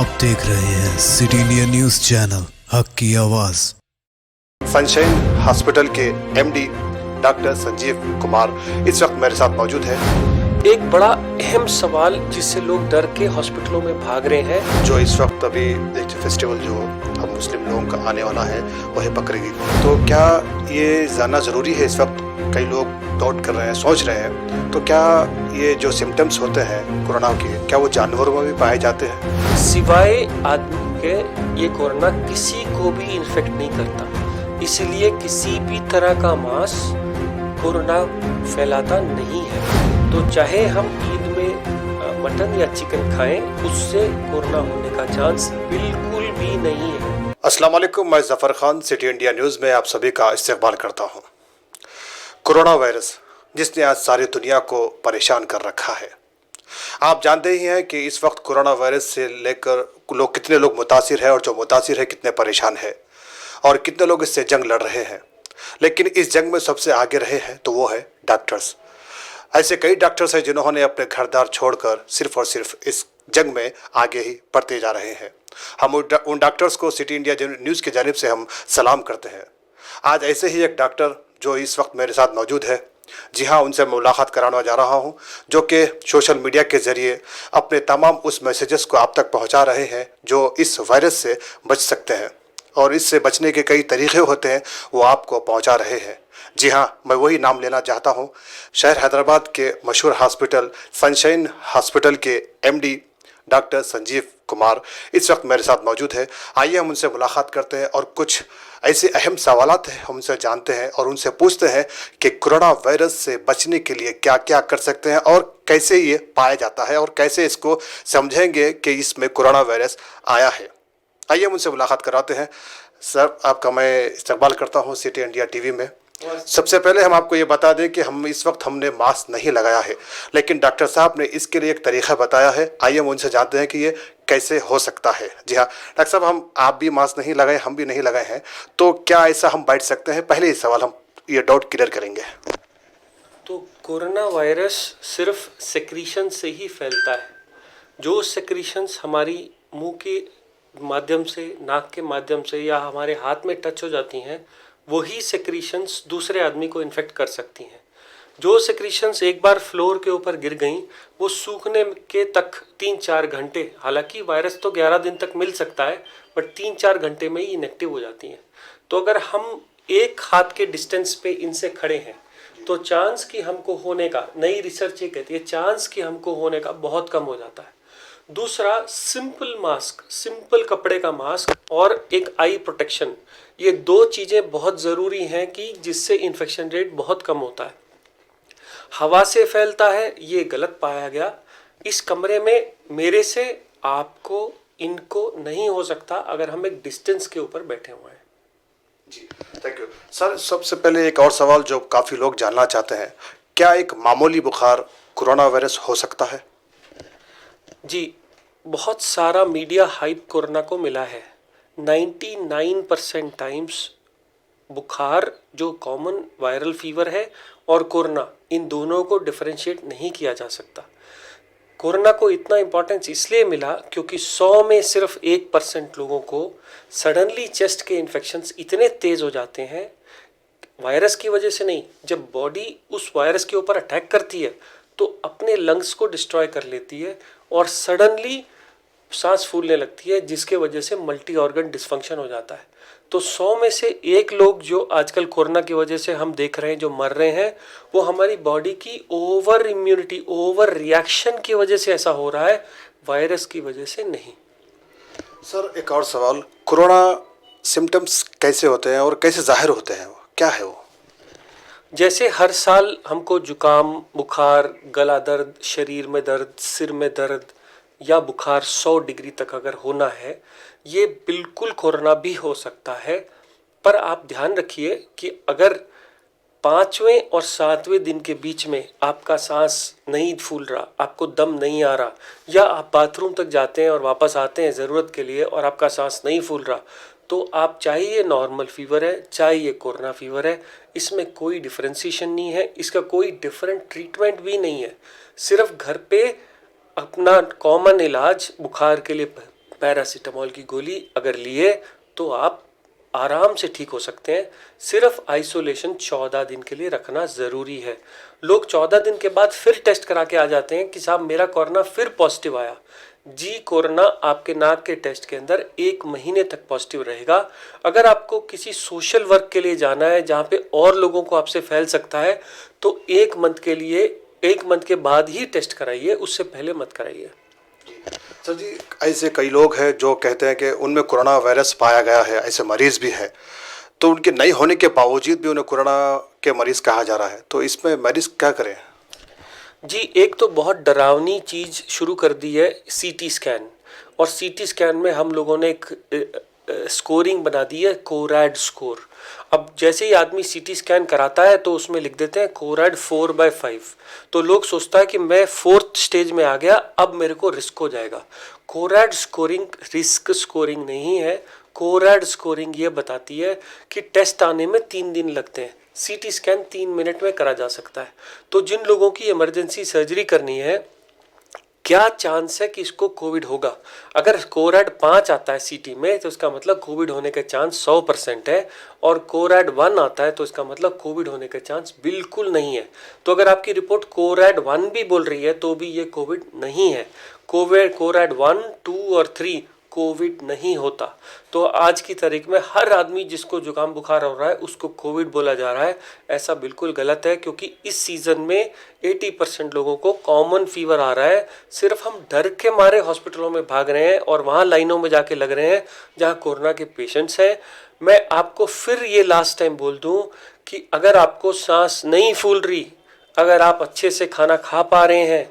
आप देख रहे हैं सिटी इंडिया न्यूज चैनल, हक की आवाज। सनशाइन हॉस्पिटल के एमडी डॉक्टर संजीव कुमार इस वक्त मेरे साथ मौजूद है। एक बड़ा अहम सवाल जिससे लोग डर के हॉस्पिटलों में भाग रहे हैं, जो इस वक्त अभी एक फेस्टिवल जो हम मुस्लिम लोगों का आने वाला है वो है बकरीद, तो क्या ये जानना ज़रूरी है? इस वक्त कई लोग दौड़ कर रहे हैं, सोच रहे हैं, तो क्या ये जो सिम्टम्स होते हैं कोरोना के, क्या वो जानवरों में भी पाए जाते हैं? सिवाय आदमी के ये कोरोना किसी को भी इन्फेक्ट नहीं करता, इसलिए किसी भी तरह का मांस कोरोना फैलाता नहीं है। तो चाहे हम ईद में मटन या चिकन खाएं, उससे कोरोना होने का चांस बिल्कुल भी नहीं है। अस्सलाम वालेकुम, मैं Zafar Khan city India news में आप सभी का इस्तकबाल करता हूँ। कोरोना वायरस जिसने आज सारी दुनिया को परेशान कर रखा है। आप जानते ही हैं कि इस वक्त कोरोना वायरस से लेकर लोग कितने लोग मुतासिर हैं, और जो मुतासिर है कितने परेशान हैं, और कितने लोग इससे जंग लड़ रहे हैं। लेकिन इस जंग में सबसे आगे रहे हैं तो वो है डॉक्टर्स। ऐसे कई डॉक्टर्स हैं जिन्होंने अपने घरदार छोड़कर सिर्फ और सिर्फ इस जंग में आगे ही बढ़ते जा रहे हैं। हम उन डॉक्टर्स को सिटी इंडिया न्यूज़ की जानिब से हम सलाम करते हैं। आज ऐसे ही एक डॉक्टर जो इस वक्त मेरे साथ मौजूद है, जी हाँ, उनसे मुलाकात कराना जा रहा हूँ, जो कि सोशल मीडिया के ज़रिए अपने तमाम उस मैसेजेस को आप तक पहुँचा रहे हैं जो इस वायरस से बच सकते हैं, और इससे बचने के कई तरीक़े होते हैं वो आपको पहुँचा रहे हैं। जी हाँ, मैं वही नाम लेना चाहता हूँ। शहर हैदराबाद के मशहूर हॉस्पिटल सनशाइन हॉस्पिटल के एमडी डॉक्टर संजीव कुमार इस वक्त मेरे साथ मौजूद है। आइए हम उनसे मुलाकात करते हैं और कुछ ऐसे अहम सवालात हैं हम उनसे जानते हैं और उनसे पूछते हैं कि कोरोना वायरस से बचने के लिए क्या क्या कर सकते हैं और कैसे ये पाया जाता है, और कैसे इसको समझेंगे कि इसमें कोरोना वायरस आया है। आइए हम उनसे मुलाकात कराते हैं। सर, आपका मैं इस्तकबाल करता हूँ सिटी इंडिया टीवी में। सबसे पहले हम आपको ये बता दें कि हमने मास्क नहीं लगाया है, लेकिन डॉक्टर साहब ने इसके लिए एक तरीका बताया है। आइए हम उनसे जानते हैं कि ये कैसे हो सकता है। जी हाँ डॉक्टर साहब, आप भी मास्क नहीं लगाए, हम भी नहीं लगाए हैं, तो क्या ऐसा हम बैठ सकते हैं? पहले ही सवाल हम ये डाउट क्लियर करेंगे। तो कोरोना वायरस सिर्फ सेक्रीशन से ही फैलता है। जो सेक्रीशंस हमारी मुंह के माध्यम से, नाक के माध्यम से या हमारे हाथ में टच हो जाती हैं, वही सेक्रीशंस दूसरे आदमी को इन्फेक्ट कर सकती हैं। जो सेक्रीशंस एक बार फ्लोर के ऊपर गिर गई, वो सूखने के तक 3-4 घंटे, हालांकि वायरस तो 11 दिन तक मिल सकता है, बट 3-4 घंटे में ही इनएक्टिव हो जाती हैं। तो अगर हम एक हाथ के डिस्टेंस पे इनसे खड़े हैं तो चांस कि हमको होने का, नई रिसर्च ये कहती है, चांस कि हमको होने का बहुत कम हो जाता है। दूसरा, सिंपल मास्क, सिंपल कपड़े का मास्क और एक आई प्रोटेक्शन, ये दो चीज़ें बहुत ज़रूरी हैं कि जिससे इन्फेक्शन रेट बहुत कम होता है। हवा से फैलता है, ये गलत पाया गया। इस कमरे में मेरे से आपको, इनको नहीं हो सकता अगर हम एक डिस्टेंस के ऊपर बैठे हुए हैं। जी, थैंक यू सर। सबसे पहले एक और सवाल जो काफ़ी लोग जानना चाहते हैं, क्या एक मामूली बुखार कोरोना वायरस हो सकता है? जी, बहुत सारा मीडिया हाइप कोरोना को मिला है। 99% टाइम्स बुखार जो कॉमन वायरल फीवर है और कोरोना, इन दोनों को डिफरेंशिएट नहीं किया जा सकता। कोरोना को इतना इम्पोर्टेंस इसलिए मिला क्योंकि 100 में सिर्फ 1% लोगों को सडनली चेस्ट के इन्फेक्शंस इतने तेज़ हो जाते हैं, वायरस की वजह से नहीं, जब बॉडी उस वायरस के ऊपर अटैक करती है तो अपने लंग्स को डिस्ट्रॉय कर लेती है और सडनली सांस फूलने लगती है, जिसके वजह से मल्टी ऑर्गन डिसफंक्शन हो जाता है। तो 100 में से 1 लोग जो आजकल कोरोना की वजह से हम देख रहे हैं जो मर रहे हैं, वो हमारी बॉडी की ओवर इम्यूनिटी, ओवर रिएक्शन की वजह से ऐसा हो रहा है, वायरस की वजह से नहीं। सर, एक और सवाल, कोरोना सिम्टम्स कैसे होते हैं और कैसे जाहिर होते हैं, क्या है वो? जैसे हर साल हमको जुकाम, बुखार, गला दर्द, शरीर में दर्द, सिर में दर्द या बुखार 100 डिग्री तक अगर होना है, ये बिल्कुल कोरोना भी हो सकता है। पर आप ध्यान रखिए कि अगर 5वें और 7वें दिन के बीच में आपका सांस नहीं फूल रहा, आपको दम नहीं आ रहा, या आप बाथरूम तक जाते हैं और वापस आते हैं ज़रूरत के लिए और आपका सांस नहीं फूल रहा, तो आप, चाहे ये नॉर्मल फीवर है चाहे ये कोरोना फीवर है, इसमें कोई डिफरेंशिएशन नहीं है, इसका कोई डिफरेंट ट्रीटमेंट भी नहीं है। सिर्फ घर पे अपना कॉमन इलाज बुखार के लिए पैरासीटामोल की गोली अगर लिए तो आप आराम से ठीक हो सकते हैं। सिर्फ आइसोलेशन 14 दिन के लिए रखना ज़रूरी है। लोग 14 दिन के बाद फिर टेस्ट करा के आ जाते हैं कि साहब मेरा कोरोना फिर पॉजिटिव आया। जी, कोरोना आपके नाक के टेस्ट के अंदर 1 महीने तक पॉजिटिव रहेगा। अगर आपको किसी सोशल वर्क के लिए जाना है जहाँ पे और लोगों को आपसे फैल सकता है तो 1 मंथ के बाद ही टेस्ट कराइए, उससे पहले मत कराइए। सर जी, ऐसे कई लोग हैं जो कहते हैं कि उनमें कोरोना वायरस पाया गया है, ऐसे मरीज भी हैं, तो उनके नहीं होने के बावजूद भी उन्हें कोरोना के मरीज कहा जा रहा है, तो इसमें मरीज क्या करें? जी, एक तो बहुत डरावनी चीज़ शुरू कर दी है सीटी स्कैन, और सीटी स्कैन में हम लोगों ने एक स्कोरिंग बना दी है, कोरैड स्कोर। अब जैसे ही आदमी सीटी स्कैन कराता है तो उसमें लिख देते हैं कोरैड 4/5, तो लोग सोचता है कि मैं 4th स्टेज में आ गया, अब मेरे को रिस्क हो जाएगा। कोरैड स्कोरिंग रिस्क स्कोरिंग नहीं है। कोरैड स्कोरिंग ये बताती है कि टेस्ट आने में 3 दिन लगते हैं, सीटी स्कैन 3 मिनट में करा जा सकता है। तो जिन लोगों की इमरजेंसी सर्जरी करनी है, क्या चांस है कि इसको कोविड होगा? अगर कोरैड 5 आता है सीटी में तो इसका मतलब कोविड होने के चांस 100% है, और कोरैड 1 आता है तो इसका मतलब कोविड होने के चांस बिल्कुल नहीं है। तो अगर आपकी रिपोर्ट कोरैड 1 भी बोल रही है तो भी ये कोविड नहीं है। कोरैड 1, 2 और 3 कोविड नहीं होता। तो आज की तारीख में हर आदमी जिसको जुकाम बुखार हो रहा है उसको कोविड बोला जा रहा है, ऐसा बिल्कुल गलत है। क्योंकि इस सीज़न में 80% लोगों को कॉमन फीवर आ रहा है। सिर्फ हम डर के मारे हॉस्पिटलों में भाग रहे हैं और वहाँ लाइनों में जाके लग रहे हैं जहाँ कोरोना के पेशेंट्स हैं। मैं आपको फिर ये लास्ट टाइम बोल दूँ कि अगर आपको सांस नहीं फूल रही, अगर आप अच्छे से खाना खा पा रहे हैं,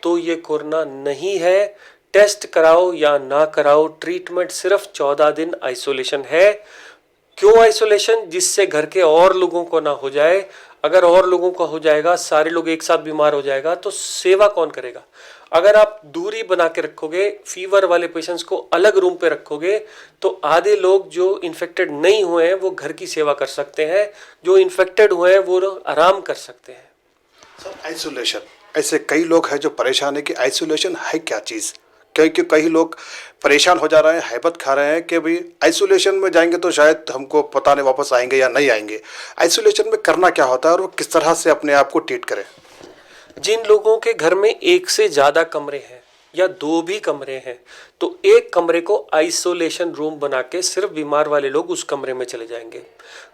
तो ये कोरोना नहीं है। टेस्ट कराओ या ना कराओ, ट्रीटमेंट सिर्फ 14 दिन आइसोलेशन है। क्यों आइसोलेशन? जिससे घर के और लोगों को ना हो जाए। अगर और लोगों को हो जाएगा, सारे लोग एक साथ बीमार हो जाएगा, तो सेवा कौन करेगा? अगर आप दूरी बना के रखोगे, फीवर वाले पेशेंट्स को अलग रूम पे रखोगे, तो आधे लोग जो इन्फेक्टेड नहीं हुए हैं वो घर की सेवा कर सकते हैं, जो इन्फेक्टेड हुए हैं वो लोग आराम कर सकते हैं। सर, आइसोलेशन, ऐसे कई लोग हैं जो परेशान है कि आइसोलेशन है क्या चीज़, क्योंकि कई लोग परेशान हो जा रहे हैं, हैबत खा रहे हैं कि भाई आइसोलेशन में जाएंगे तो शायद हमको पता नहीं वापस आएंगे या नहीं आएंगे। आइसोलेशन में करना क्या होता है और वो किस तरह से अपने आप को ट्रीट करें? जिन लोगों के घर में 1 से ज़्यादा कमरे हैं या 2 भी कमरे हैं, तो एक कमरे को आइसोलेशन रूम बना के सिर्फ बीमार वाले लोग उस कमरे में चले जाएंगे।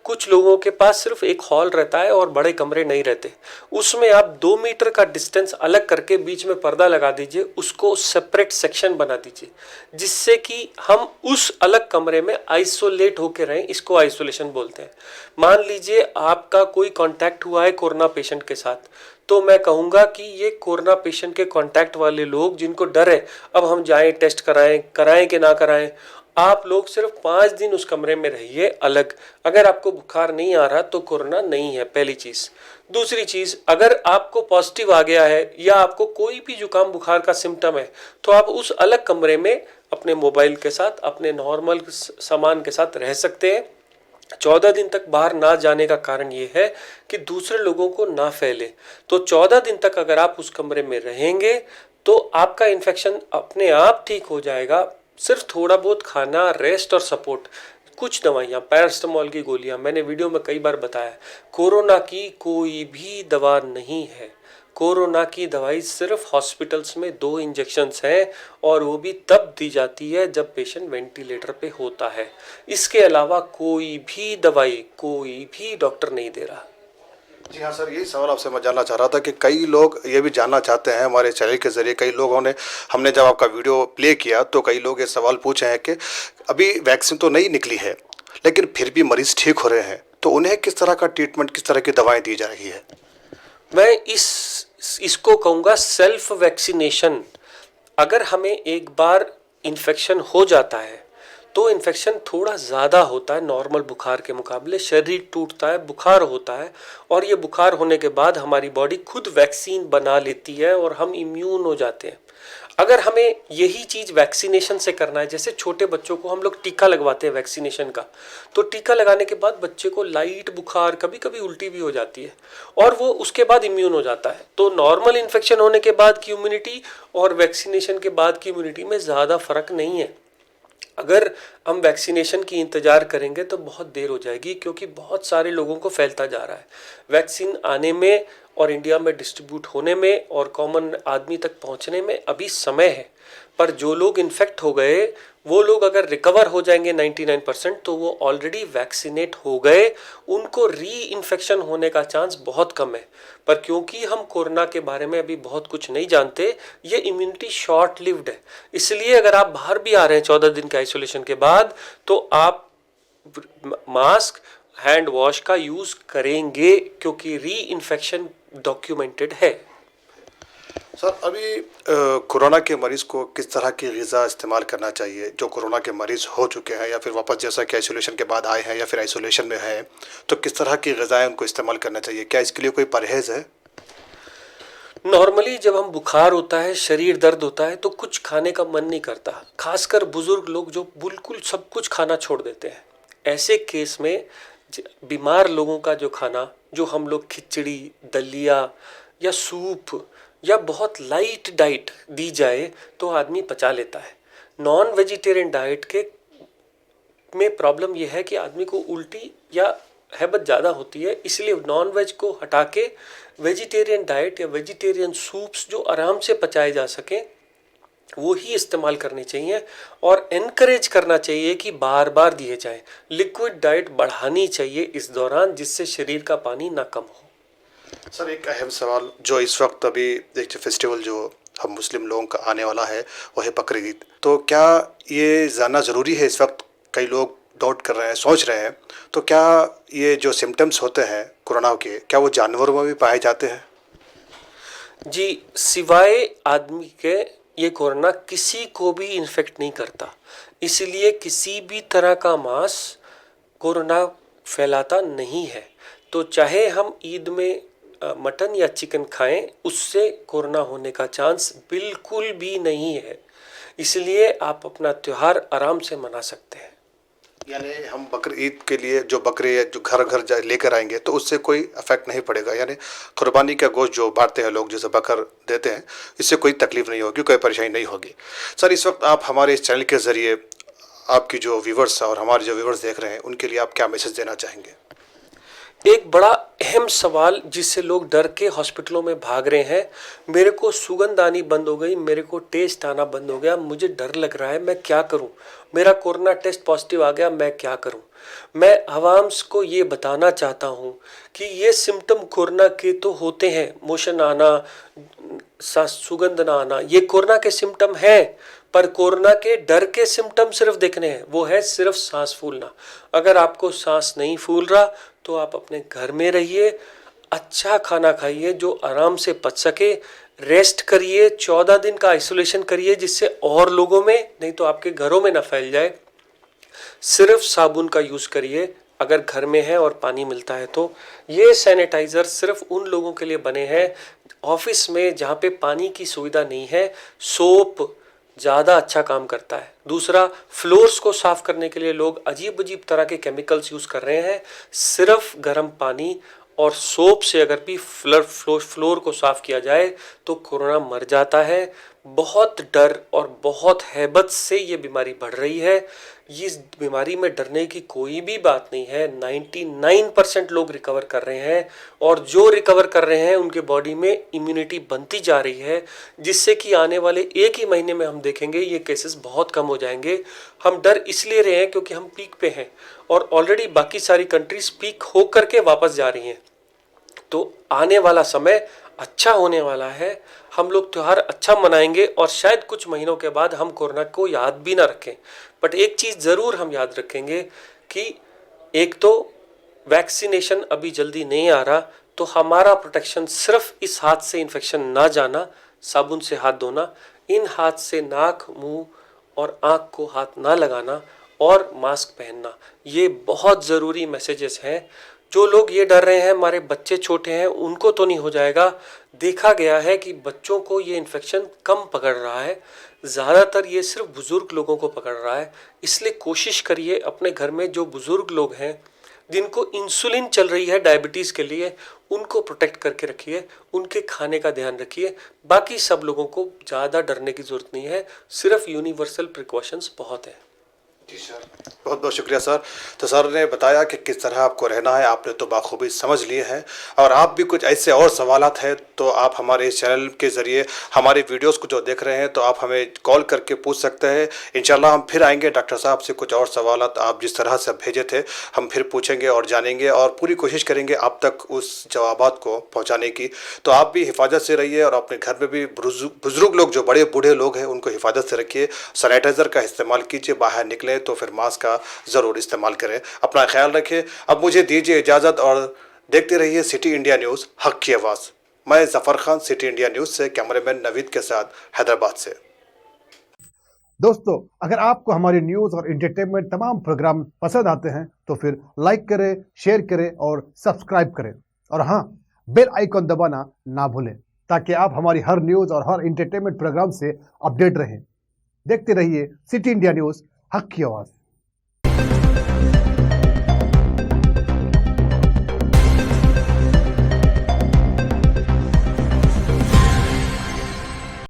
कुछ लोगों के पास सिर्फ एक हॉल रहता है और बड़े कमरे नहीं रहते, उसमें आप 2 मीटर का डिस्टेंस अलग करके बीच में पर्दा लगा दीजिए, उसको सेपरेट सेक्शन बना दीजिए, जिससे कि हम उस अलग कमरे में आइसोलेट होकर रहें। इसको आइसोलेशन बोलते हैं। मान लीजिए आपका कोई कॉन्टैक्ट हुआ है कोरोना पेशेंट के साथ, तो मैं कहूँगा कि ये कोरोना पेशेंट के कांटेक्ट वाले लोग जिनको डर है अब हम जाएं टेस्ट कराएं कि ना कराएं, आप लोग सिर्फ 5 दिन उस कमरे में रहिए अलग। अगर आपको बुखार नहीं आ रहा तो कोरोना नहीं है, पहली चीज़। दूसरी चीज़, अगर आपको पॉजिटिव आ गया है या आपको कोई भी जुकाम बुखार का सिम्टम है तो आप उस अलग कमरे में अपने मोबाइल के साथ, अपने नॉर्मल सामान के साथ रह सकते हैं। 14 दिन तक बाहर ना जाने का कारण ये है कि दूसरे लोगों को ना फैले। तो 14 दिन तक अगर आप उस कमरे में रहेंगे तो आपका इन्फेक्शन अपने आप ठीक हो जाएगा। सिर्फ थोड़ा बहुत खाना, रेस्ट और सपोर्ट, कुछ दवाइयाँ, पैरासिटामोल की गोलियाँ, मैंने वीडियो में कई बार बताया, कोरोना की कोई भी दवा नहीं है। कोरोना की दवाई सिर्फ हॉस्पिटल्स में 2 इंजेक्शन्स हैं और वो भी तब दी जाती है जब पेशेंट वेंटिलेटर पे होता है। इसके अलावा कोई भी दवाई कोई भी डॉक्टर नहीं दे रहा। जी हाँ सर, यही सवाल आपसे मैं जानना चाह रहा था कि कई लोग ये भी जानना चाहते हैं हमारे चैनल के ज़रिए। कई लोगों ने, हमने जब आपका वीडियो प्ले किया तो कई लोग ये सवाल पूछे हैं कि अभी वैक्सीन तो नहीं निकली है लेकिन फिर भी मरीज़ ठीक हो रहे हैं, तो उन्हें किस तरह का ट्रीटमेंट, किस तरह की दवाएँ दी जा रही है? मैं इसको कहूँगा सेल्फ वैक्सीनेशन। अगर हमें एक बार इन्फेक्शन हो जाता है तो इन्फेक्शन थोड़ा ज़्यादा होता है नॉर्मल बुखार के मुकाबले, शरीर टूटता है, बुखार होता है, और ये बुखार होने के बाद हमारी बॉडी खुद वैक्सीन बना लेती है और हम इम्यून हो जाते हैं। अगर हमें यही चीज़ वैक्सीनेशन से करना है, जैसे छोटे बच्चों को हम लोग टीका लगवाते हैं वैक्सीनेशन का, तो टीका लगाने के बाद बच्चे को लाइट बुखार, कभी कभी उल्टी भी हो जाती है और वो उसके बाद इम्यून हो जाता है। तो नॉर्मल इन्फेक्शन होने के बाद की इम्यूनिटी और वैक्सीनेशन के बाद की इम्यूनिटी में ज़्यादा फर्क नहीं है। अगर हम वैक्सीनेशन की इंतज़ार करेंगे तो बहुत देर हो जाएगी, क्योंकि बहुत सारे लोगों को फैलता जा रहा है। वैक्सीन आने में और इंडिया में डिस्ट्रीब्यूट होने में और कॉमन आदमी तक पहुंचने में अभी समय है। पर जो लोग इन्फेक्ट हो गए, वो लोग अगर रिकवर हो जाएंगे 99%, तो वो ऑलरेडी वैक्सीनेट हो गए, उनको री इन्फेक्शन होने का चांस बहुत कम है। पर क्योंकि हम कोरोना के बारे में अभी बहुत कुछ नहीं जानते, ये इम्यूनिटी शॉर्ट लिव्ड है, इसलिए अगर आप बाहर भी आ रहे हैं 14 दिन के आइसोलेशन के बाद, तो आप मास्क, हैंड वॉश का यूज़ करेंगे, क्योंकि री इन्फेक्शन डॉक्यूमेंटेड है। सर, अभी कोरोना के मरीज को किस तरह की ग़िज़ा इस्तेमाल करना चाहिए? जो कोरोना के मरीज़ हो चुके हैं या फिर वापस जैसा कि आइसोलेशन के बाद आए हैं या फिर आइसोलेशन में हैं, तो किस तरह की ग़िज़ाएँ उनको इस्तेमाल करना चाहिए? क्या इसके लिए कोई परहेज़ है? नॉर्मली जब हम बुखार होता है, शरीर दर्द होता है, तो कुछ खाने का मन नहीं करता, खासकर बुजुर्ग लोग जो बिल्कुल सब कुछ खाना छोड़ देते हैं। ऐसे केस में बीमार लोगों का जो खाना, जो हम लोग खिचड़ी, दलिया या सूप या बहुत लाइट डाइट दी जाए तो आदमी पचा लेता है। नॉन वेजिटेरियन डाइट के में प्रॉब्लम यह है कि आदमी को उल्टी या हैबत ज़्यादा होती है, इसलिए नॉन वेज को हटा के वेजिटेरियन डाइट या वेजिटेरियन सूप्स जो आराम से पचाए जा सकें, वो ही इस्तेमाल करनी चाहिए। और एनकरेज करना चाहिए कि बार बार दिए जाएं। लिक्विड डाइट बढ़ानी चाहिए इस दौरान, जिससे शरीर का पानी ना कम हो। सर, एक अहम सवाल जो इस वक्त अभी एक फेस्टिवल जो हम मुस्लिम लोगों का आने वाला है वो है बकरीद, तो क्या ये जानना ज़रूरी है? इस वक्त कई लोग डाउट कर रहे हैं, सोच रहे हैं, तो क्या ये जो सिम्टम्स होते हैं कोरोना के, क्या वो जानवरों में भी पाए जाते हैं? जी, सिवाय आदमी के ये कोरोना किसी को भी इन्फेक्ट नहीं करता, इसलिए किसी भी तरह का मांस कोरोना फैलाता नहीं है। तो चाहे हम ईद में मटन या चिकन खाएं, उससे कोरोना होने का चांस बिल्कुल भी नहीं है, इसलिए आप अपना त्यौहार आराम से मना सकते हैं। यानी हम बकरीद के लिए जो बकरे जो घर घर लेकर आएंगे तो उससे कोई इफेक्ट नहीं पड़ेगा? यानी कुर्बानी का गोश्त जो बांटते हैं लोग, जैसे बकर देते हैं, इससे कोई तकलीफ नहीं होगी, कोई परेशानी नहीं होगी। सर, इस वक्त आप हमारे इस चैनल के ज़रिए आपकी जो व्यूवर्स और हमारे जो व्यूवर्स देख रहे हैं, उनके लिए आप क्या मैसेज देना चाहेंगे? एक बड़ा अहम सवाल जिससे लोग डर के हॉस्पिटलों में भाग रहे हैं, मेरे को सुगंध आनी बंद हो गई, मेरे को टेस्ट आना बंद हो गया, मुझे डर लग रहा है, मैं क्या करूं? मेरा कोरोना टेस्ट पॉजिटिव आ गया, मैं क्या करूं? मैं अवाम्स को ये बताना चाहता हूं कि ये सिम्टम कोरोना के तो होते हैं, मोशन आना, सुगंध ना आना, ये कोरोना के सिम्टम हैं, पर कोरोना के डर के सिम्टम सिर्फ देखने हैं, वो है सिर्फ सांस फूलना। अगर आपको सांस नहीं फूल रहा तो आप अपने घर में रहिए, अच्छा खाना खाइए जो आराम से पच सके, रेस्ट करिए, 14 दिन का आइसोलेशन करिए जिससे और लोगों में नहीं तो आपके घरों में ना फैल जाए। सिर्फ साबुन का यूज़ करिए अगर घर में है और पानी मिलता है तो। ये सैनिटाइज़र सिर्फ उन लोगों के लिए बने हैं ऑफिस में जहाँ पे पानी की सुविधा नहीं है। सोप ज़्यादा अच्छा काम करता है। दूसरा, फ्लोर्स को साफ़ करने के लिए लोग अजीब अजीब तरह के केमिकल्स यूज़ कर रहे हैं। सिर्फ गर्म पानी और सोप से अगर भी फ्लोर को साफ़ किया जाए तो कोरोना मर जाता है। बहुत डर और बहुत हैबत से ये बीमारी बढ़ रही है। इस बीमारी में डरने की कोई भी बात नहीं है। 99% लोग रिकवर कर रहे हैं और जो रिकवर कर रहे हैं उनके बॉडी में इम्यूनिटी बनती जा रही है, जिससे कि आने वाले एक ही महीने में हम देखेंगे ये केसेस बहुत कम हो जाएंगे। हम डर इसलिए रहे हैं क्योंकि हम पीक पे हैं और ऑलरेडी बाकी सारी कंट्रीज पीक हो करके वापस जा रही हैं। तो आने वाला समय अच्छा होने वाला है, हम लोग त्यौहार अच्छा मनाएंगे और शायद कुछ महीनों के बाद हम कोरोना को याद भी ना रखें। बट एक चीज़ ज़रूर हम याद रखेंगे कि एक तो वैक्सीनेशन अभी जल्दी नहीं आ रहा, तो हमारा प्रोटेक्शन सिर्फ इस हाथ से इन्फेक्शन ना जाना, साबुन से हाथ धोना, इन हाथ से नाक, मुंह और आँख को हाथ ना लगाना और मास्क पहनना, ये बहुत ज़रूरी मैसेजेस हैं। जो लोग ये डर रहे हैं हमारे बच्चे छोटे हैं उनको तो नहीं हो जाएगा, देखा गया है कि बच्चों को ये इन्फेक्शन कम पकड़ रहा है, ज़्यादातर ये सिर्फ बुज़ुर्ग लोगों को पकड़ रहा है। इसलिए कोशिश करिए अपने घर में जो बुज़ुर्ग लोग हैं जिनको इंसुलिन चल रही है डायबिटीज़ के लिए, उनको प्रोटेक्ट करके रखिए, उनके खाने का ध्यान रखिए। बाकी सब लोगों को ज़्यादा डरने की ज़रूरत नहीं है, सिर्फ यूनिवर्सल प्रिकॉशंस बहुत है। जी सर, बहुत बहुत शुक्रिया सर। तो सर ने बताया कि किस तरह आपको रहना है, आपने तो बाखूबी समझ लिए हैं। और आप भी कुछ ऐसे और सवालात हैं तो आप हमारे इस चैनल के ज़रिए हमारे वीडियोस को जो देख रहे हैं तो आप हमें कॉल करके पूछ सकते हैं। इंशाल्लाह हम फिर आएंगे डॉक्टर साहब से, कुछ और सवालात आप जिस तरह से भेजे थे हम फिर पूछेंगे और जानेंगे और पूरी कोशिश करेंगे आप तक उस जवाबात को पहुँचाने की। तो आप भी हिफाजत से रहिए और अपने घर में भी बुज़ुर्ग लोग जो बड़े बूढ़े लोग हैं उनको हिफाजत से रखिए। सैनिटाइज़र का इस्तेमाल कीजिए, बाहर निकलें तो फिर मास्क का ज़रूर इस्तेमाल करें। अपना ख्याल रखें। अब मुझे दीजिए इजाज़त और देखते रहिए सिटी इंडिया न्यूज़, हक की आवाज़। मैं Zafar Khan, city India news से, कैमरामैन नवीद के साथ हैदराबाद से। दोस्तों, अगर आपको हमारी न्यूज़ और एंटरटेनमेंट तमाम प्रोग्राम पसंद आते हैं तो फिर लाइक करें, शेयर करें और सब्सक्राइब करें। और हाँ, बेल आइकॉन दबाना ना भूलें ताकि आप हमारी हर न्यूज़ और हर एंटरटेनमेंट प्रोग्राम से अपडेट रहें। देखते रहिए सिटी इंडिया न्यूज़, हक की आवाज़।